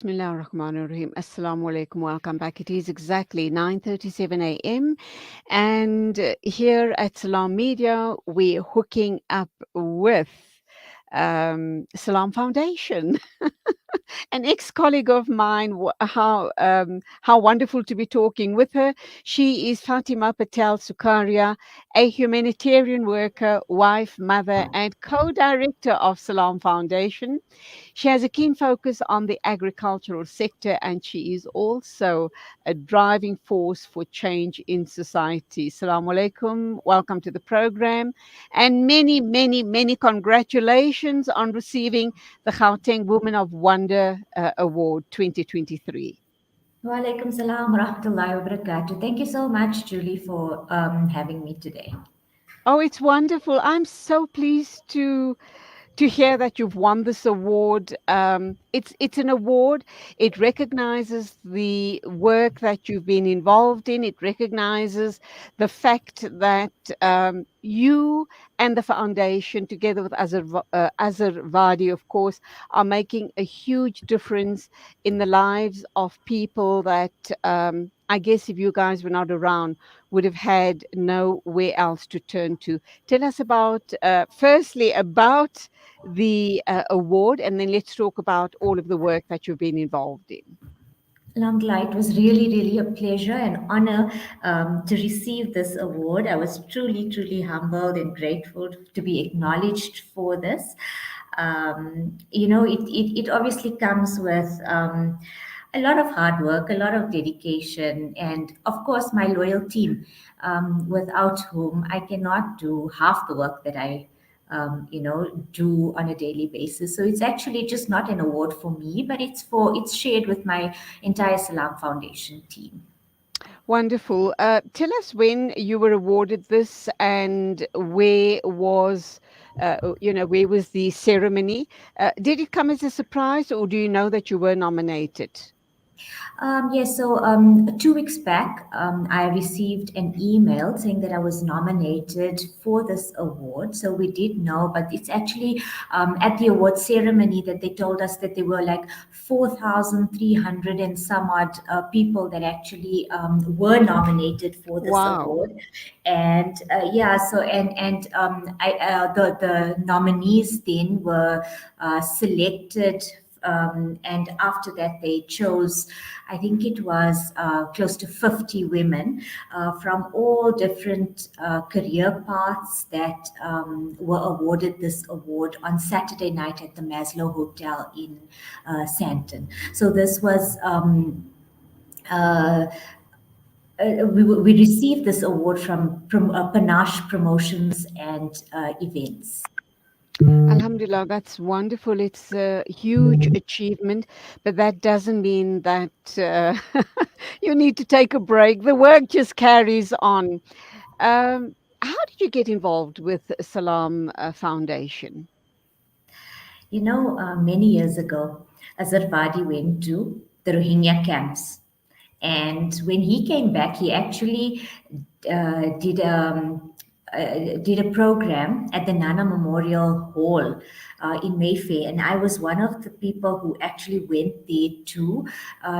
Bismillah ar-Rahman ar-Rahim. Assalamu alaikum. Welcome back. It is exactly 9:37 a.m. And here at Salaam Media, we're hooking up with Salaam Foundation. An ex-colleague of mine. How wonderful to be talking with her. She is Fatima Patel Sookharia, a humanitarian worker, wife, mother, and co-director of Salaam Foundation. She has a keen focus on the agricultural sector, and she is also a driving force for change in society. Assalamu alaikum. Welcome to the program, and many, many, many congratulations on receiving the Gauteng Women of Wonder Award 2023. Walaikum salam wa rahmatullahi wa barakatuh. Thank you so much, Julie, for having me today. Oh, it's wonderful. I'm so pleased to hear that you've won this award. It's an award. It recognizes the work that you've been involved in. It recognizes the fact that you and the foundation, together with Azar Vadi, of course, are making a huge difference in the lives of people that. I guess if you guys were not around, would have had nowhere else to turn to. Tell us about, firstly, about the award, and then let's talk about all of the work that you've been involved in. Alhamdulillah, it was really, really a pleasure and honor to receive this award. I was truly, truly humbled and grateful to be acknowledged for this. It obviously comes with a lot of hard work, a lot of dedication, and of course, my loyal team, without whom I cannot do half the work that I do on a daily basis. So it's actually just not an award for me, but it's shared with my entire Salam Foundation team. Wonderful. Tell us when you were awarded this, and where was the ceremony? Did it come as a surprise, or do you know that you were nominated? Yes, so 2 weeks back, I received an email saying that I was nominated for this award. So we did know, but it's actually at the award ceremony that they told us that there were like 4,300 and some odd people that actually were nominated for this Wow. award. And yeah, so the nominees then were selected, and after that they chose, I think it was close to 50 women from all different career paths that were awarded this award on Saturday night at the Maslow Hotel in Sandton. So this was uh, we received this award from Panache Promotions and Events. Alhamdulillah, that's wonderful. It's a huge achievement, but that doesn't mean that you need to take a break. The work just carries on. How did you get involved with Salam Foundation? Many years ago, Azarvadi went to the Rohingya camps. And when he came back, he actually uh, did um, did a program at the Nana Memorial Hall in Mayfair, and I was one of the people who actually went there to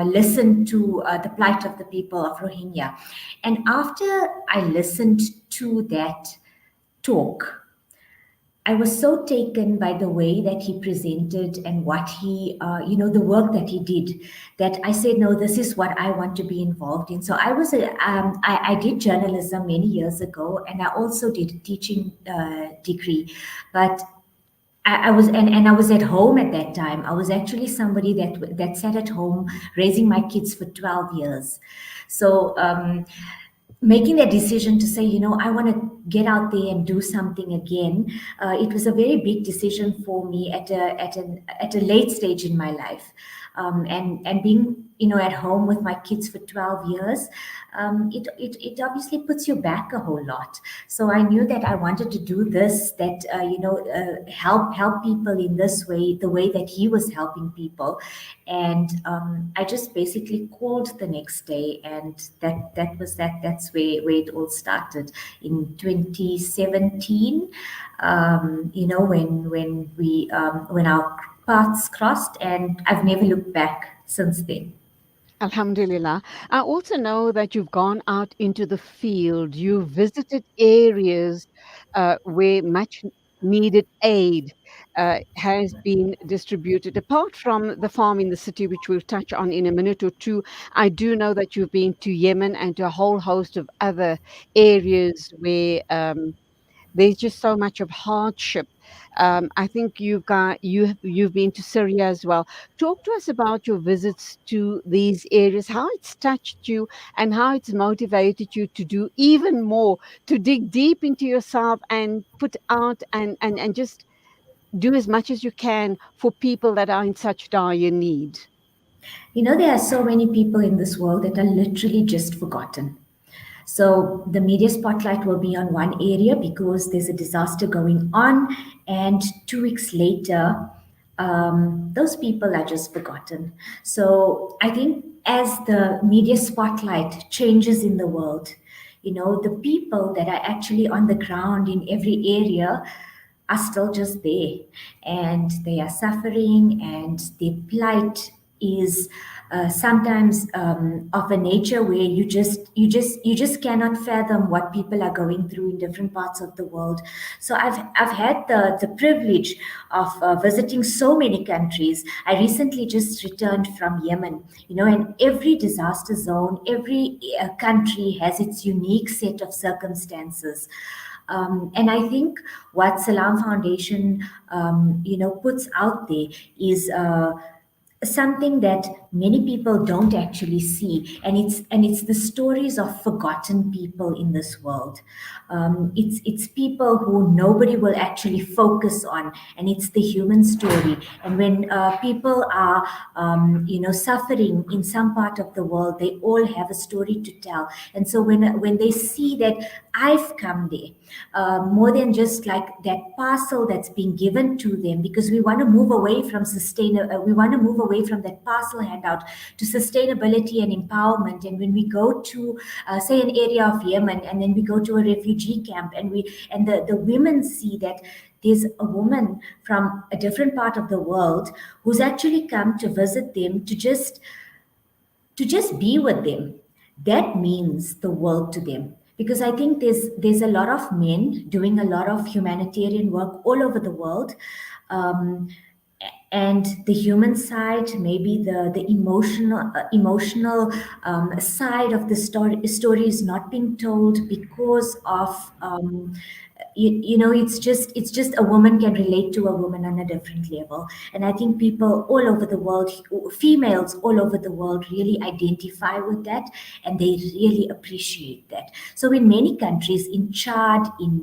listen to the plight of the people of Rohingya. And after I listened to that talk, I was so taken by the way that he presented and what the work that he did, that I said, no, this is what I want to be involved in. So I did journalism many years ago, and I also did a teaching degree, but and I was at home at that time. I was actually somebody that sat at home raising my kids for 12 years. So making that decision to say, I want to get out there and do something again, it was a very big decision for me at a late stage in my life, and being at home with my kids for 12 years, it obviously puts you back a whole lot. So I knew that I wanted to do this, that help people in this way, the way that he was helping people. And I just basically called the next day, and that's where it all started in 2017. When our paths crossed, and I've never looked back since then. Alhamdulillah. I also know that you've gone out into the field. You've visited areas where much needed aid has been distributed. Apart from the farm in the city, which we'll touch on in a minute or two, I do know that you've been to Yemen and to a whole host of other areas where there's just so much of hardship. I think you've been to Syria as well. Talk to us about your visits to these areas, how it's touched you, and how it's motivated you to do even more, to dig deep into yourself and put out and just do as much as you can for people that are in such dire need. You know, there are so many people in this world that are literally just forgotten. So the media spotlight will be on one area because there's a disaster going on, and 2 weeks later, those people are just forgotten. So I think as the media spotlight changes in the world, you know, the people that are actually on the ground in every area are still just there, and they are suffering, and their plight is sometimes of a nature where you just cannot fathom what people are going through in different parts of the world. So I've had the privilege of visiting so many countries. I recently just returned from Yemen, you know, and every disaster zone, every country has its unique set of circumstances. And I think what Salam Foundation, puts out there is something that many people don't actually see, and it's the stories of forgotten people in this world. It's people who nobody will actually focus on, and it's the human story. And when people are suffering in some part of the world, they all have a story to tell. And so when they see that I've come there, more than just like that parcel that's being given to them, because we want to move away from we want to move away from that parcel handout to sustainability and empowerment. And when we go to say an area of Yemen, and then we go to a refugee camp, and the women see that there's a woman from a different part of the world who's actually come to visit them, to just be with them, that means the world to them. Because I think there's a lot of men doing a lot of humanitarian work all over the world. um, and the human side, maybe the emotional side of the story is not being told because of it's just a woman can relate to a woman on a different level. And I think people all over the world, females all over the world, really identify with that, and they really appreciate that. So in many countries, in Chad, in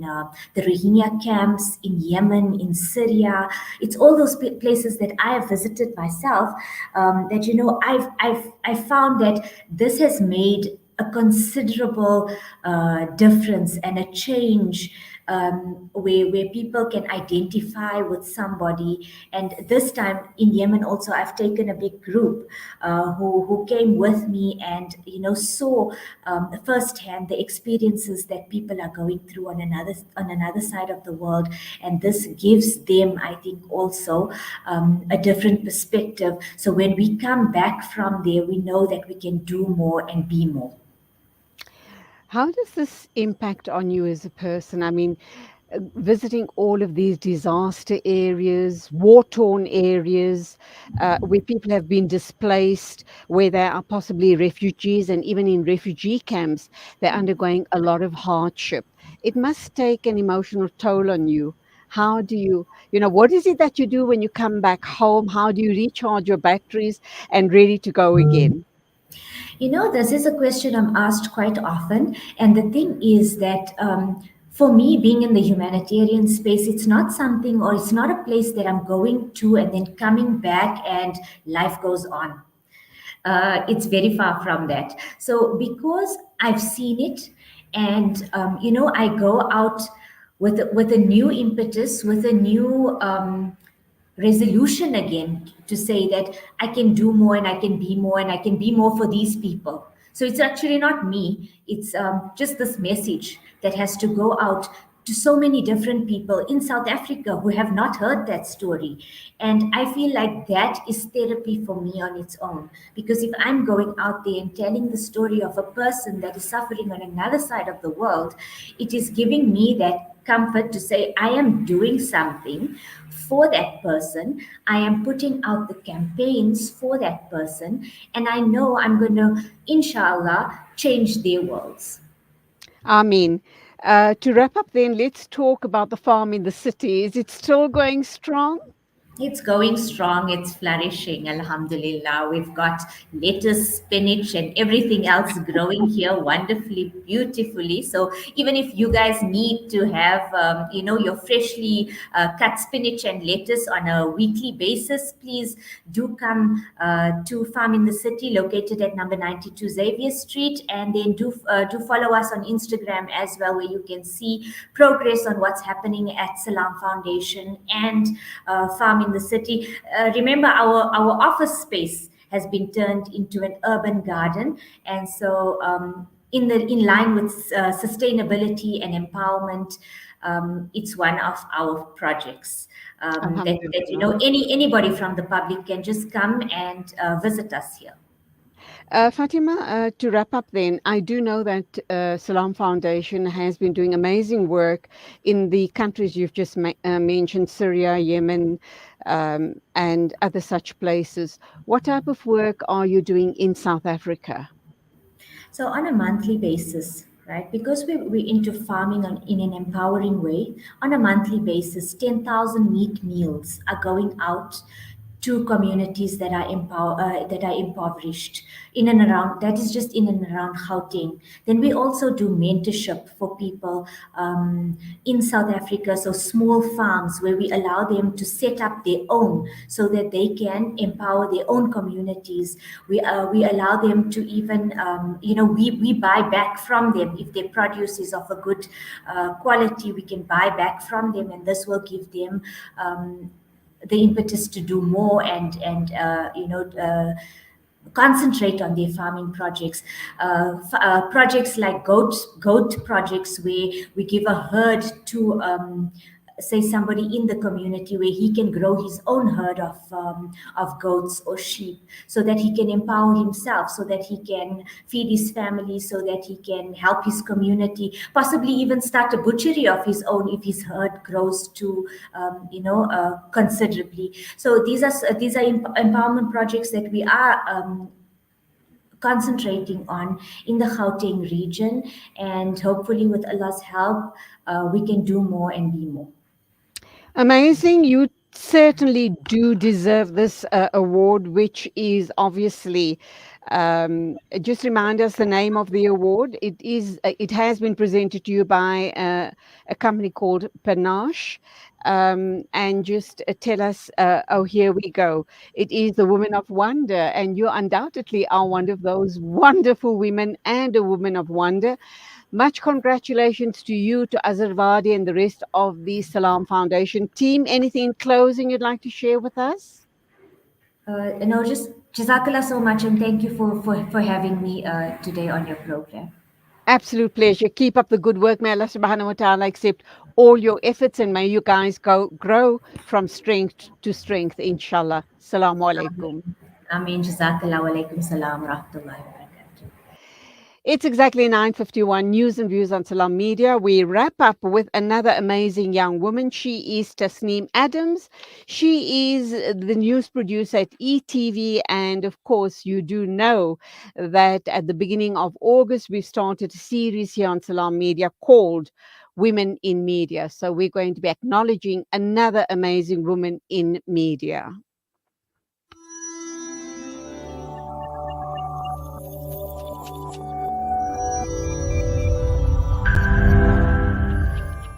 the Rohingya camps, in Yemen, in Syria, it's all those places that I have visited myself, that I've found that this has made a considerable difference and a change, where people can identify with somebody. And this time in Yemen also, I've taken a big group who came with me, and saw firsthand the experiences that people are going through on another side of the world. And this gives them, I think, also a different perspective. So when we come back from there, we know that we can do more and be more. How does this impact on you as a person? I mean, visiting all of these disaster areas, war torn areas, where people have been displaced, where there are possibly refugees, and even in refugee camps, they're undergoing a lot of hardship. It must take an emotional toll on you. How do what is it that you do when you come back home? How do you recharge your batteries and ready to go again? This is a question I'm asked quite often. And the thing is that, for me, being in the humanitarian space, it's not something, or it's not a place that I'm going to and then coming back and life goes on. It's very far from that. So, because I've seen it, and I go out with a new impetus, with a new resolution again, to say that I can do more, and I can be more, and I can be more for these people. So it's actually not me, it's just this message that has to go out to so many different people in South Africa who have not heard that story. And I feel like that is therapy for me on its own. Because if I'm going out there and telling the story of a person that is suffering on another side of the world, it is giving me that comfort to say, I am doing something for that person. I am putting out the campaigns for that person. And I know I'm going to, inshallah, change their worlds. I mean, to wrap up, then let's talk about the farm in the city. Is it still going strong? It's going strong, it's flourishing, Alhamdulillah. We've got lettuce, spinach, and everything else growing here wonderfully, beautifully. So even if you guys need to have, your freshly cut spinach and lettuce on a weekly basis, please do come to Farm in the City, located at number 92 Xavier Street, and then do follow us on Instagram as well, where you can see progress on what's happening at Salaam Foundation and Farm in the City. Remember, our office space has been turned into an urban garden, and so in line with sustainability and empowerment, it's one of our projects. That Alhamdulillah. anybody from the public can just come and visit us here. Fatima, to wrap up then, I do know that Salam Foundation has been doing amazing work in the countries you've just mentioned, Syria, Yemen, and other such places. What type of work are you doing in South Africa? So on a monthly basis, right? Because we're into farming in an empowering way, on a monthly basis, 10,000 meat meals are going out to communities that are impoverished in and around. That is just in and around Gauteng. Then we also do mentorship for people in South Africa, so small farms where we allow them to set up their own so that they can empower their own communities. We allow them to even we buy back from them if their produce is of a good quality. We can buy back from them, and this will give them the impetus to do more and concentrate on their farming projects. Projects like goat projects, where we give a herd to say somebody in the community, where he can grow his own herd of goats or sheep, so that he can empower himself, so that he can feed his family, so that he can help his community, possibly even start a butchery of his own if his herd grows to considerably. So these are empowerment projects that we are concentrating on in the Gauteng region, and hopefully with Allah's help, we can do more and be more. Amazing. You certainly do deserve this award, which is obviously. Just remind us the name of the award. It has been presented to you by a company called Panache. And just tell us, oh, here we go. It is the Woman of Wonder, and you undoubtedly are one of those wonderful women and a woman of wonder. Much congratulations to you, to Azervadi, and the rest of the Salam Foundation team. Anything in closing you'd like to share with us? Just Jazakallah so much, and thank you for having me today on your program. Absolute pleasure. Keep up the good work. May Allah subhanahu wa ta'ala accept all your efforts, and may you guys grow from strength to strength, inshallah. Assalamu alaikum. Ameen. Ameen. Jazakallah. Wa alaikum salam wa rahmatullahi wa barakatuh. It's exactly 9:51. News and views on Salam Media. We wrap up with another amazing young woman. She is Tasneem Adams. She is the news producer at ETV, and of course, you do know that at the beginning of August we started a series here on Salam Media called Women in Media. So we're going to be acknowledging another amazing woman in media.